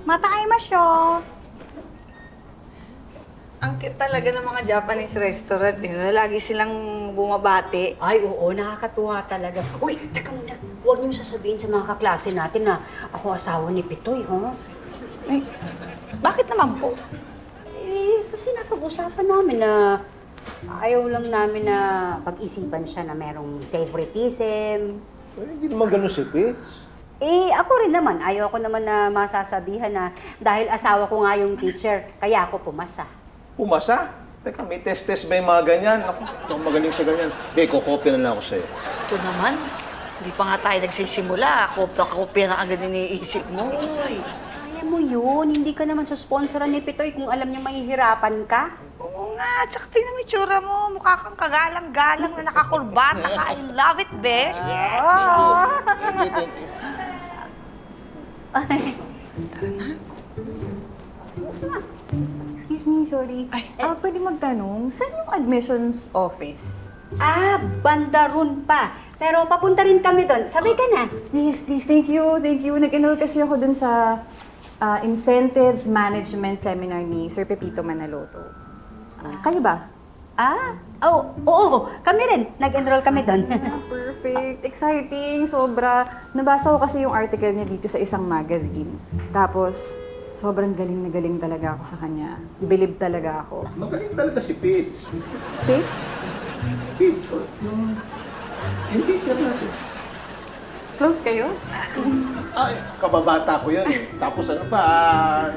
Matai masyo. Ang cute talaga ng mga Japanese restaurant. Lagi silang bumabati. Ay, oo, nakakatuwa talaga. Uy, teka muna. Huwag niyong sasabihin sa mga kaklase natin na ako asawa ni Pitoy, ha? Ay, bakit naman po? Eh, kasi napag-usapan namin na ayaw lang namin na pag-isipan siya na merong favoritism. Eh, hindi naman ganun si Pitts. Eh, ako rin naman. Ayaw ko naman na masasabihan na dahil asawa ko nga yung teacher, kaya ako pumasa. Pumasa? Teka, may test-test ba yung mga ganyan? Ako, ito magaling sa ganyan. Hindi, kukopya na lang ako sa'yo. Ito naman, hindi pa nga tayo nagsisimula. Kopya na agad iniisip mo. Uy. Kaya mo yun. Hindi ka naman susponsoran ni Pitoy kung alam niya mahihirapan ka. Oo nga, tsaka tingnan mo yung tsura mo. Mukha kang kagalang-galang na nakakurbata ka. I love it, besh. Excuse me, sorry. Pwede magtanong, saan yung admissions office? Ah, banda ron pa. Pero papunta rin kami doon. Sabay ka na. Yes, please. Thank you. Thank you. Nag-enroll kasi ako dun sa Incentives Management Seminar ni Sir Pepito Manaloto. Kayo ba? Oo. Kami rin. Nag-enroll kami doon. Perfect. Exciting. Sobra. Nabasa ko kasi yung article niya dito sa isang magazine. Tapos, sobrang galing na galing talaga ako sa kanya. Bilib talaga ako. Magaling talaga si Pitts. Pick? Pitts, yung teacher natin. Close kayo? Ay, kababata ko yun eh. Tapos ano pa,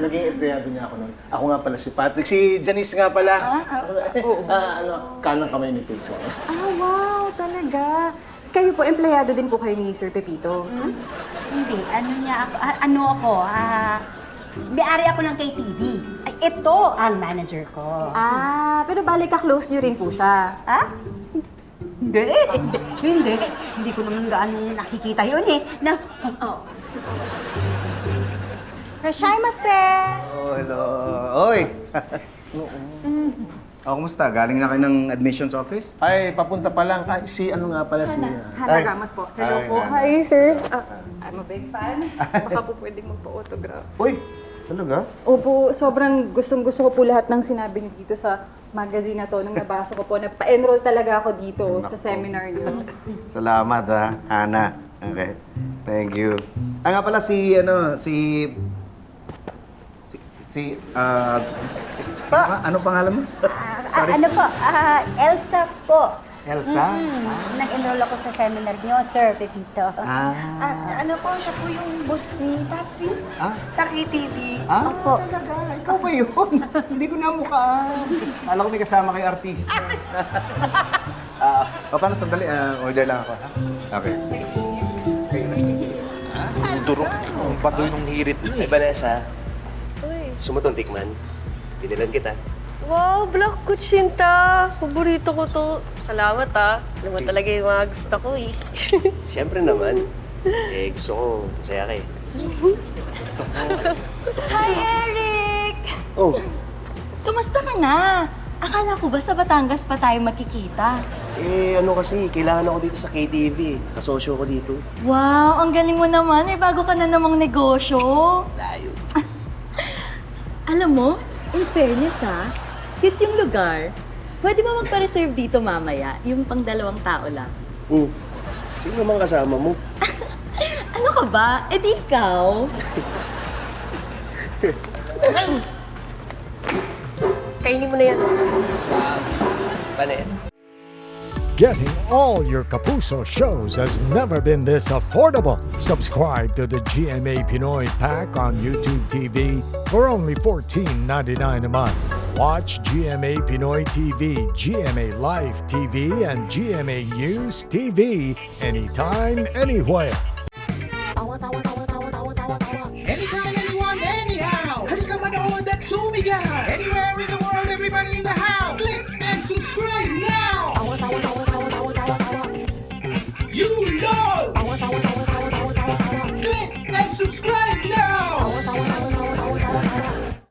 naging empleyado niya ako nun. Ako nga pala si Patrick. Si Janice nga pala. Kanang kamay ni Pitts. Wow. Talaga. Kayo po, empleyado din po kayo ni Sir Pepito. Hindi. May-ari ako ng KTV. Ay, ito ang manager ko. Pero balik ka close nyo rin po siya. Hindi. Hindi ko naman gaano nakikita yun eh. Rashaimase. Oh, hello. Oy! Kumusta? Galing na kayo ng admissions office? Ay, papunta pa lang. Ay, si ano nga pala si... Hana Ramos po. Hello Hi, po. Hana. Hi, sir. I'm a big fan. Baka po pwedeng magpa-autograph. Uy! Talaga? Opo, sobrang gustong-gusto ko po lahat ng sinabi niyo dito sa magazine na to. Nung nabasa ko po, nagpa-enroll talaga ako dito sa seminar niyo. Salamat Hana. Okay. Thank you. Nga pala ano pangalan mo? Sorry. Elsa po. Elsa? Nag-enroll ako sa seminar niyo, Sir Pepito. Ano po, siya po yung boss ni Patrick sa KTV. Opo. Talaga? Ikaw ba yun? Hindi ko na mukhaan. Kala ko may kasama kayo artista. Paano sandali? Order lang ako. Ha? Okay. Ang durog, ang bagoy ng hirit mo eh. Ay, Vanessa. Gusto mo itong tikman? Binilan kita. Wow, Black Kuchinta! Paborito ko to. Salamat Alam mo talaga yung mga gusto ko eh. Siyempre naman. Gusto ko, masaya ka eh. Hi, Eric! Oh, Kumusta ka na? Akala ko ba sa Batangas pa tayo magkikita? ano kasi, kailangan ako dito sa KTV. Kasosyo ko dito. Wow, ang galing mo naman. May bago ka na namang negosyo. Layo. Alam mo, in fairness cute yung lugar. Pwede ba magpa-reserve dito mamaya? Yung pang 2 tao lang. Sino naman kasama mo? Ano ka ba? Eh di ikaw. Kainin mo na yan. Panet. Getting all your Kapuso shows has never been this affordable. Subscribe to the GMA Pinoy Pack on YouTube TV for only $14.99 a month. Watch GMA Pinoy TV, GMA Live TV, and GMA News TV anytime, anywhere. Anytime, anyone, anyhow. Halika manood at sumigaw. Anywhere.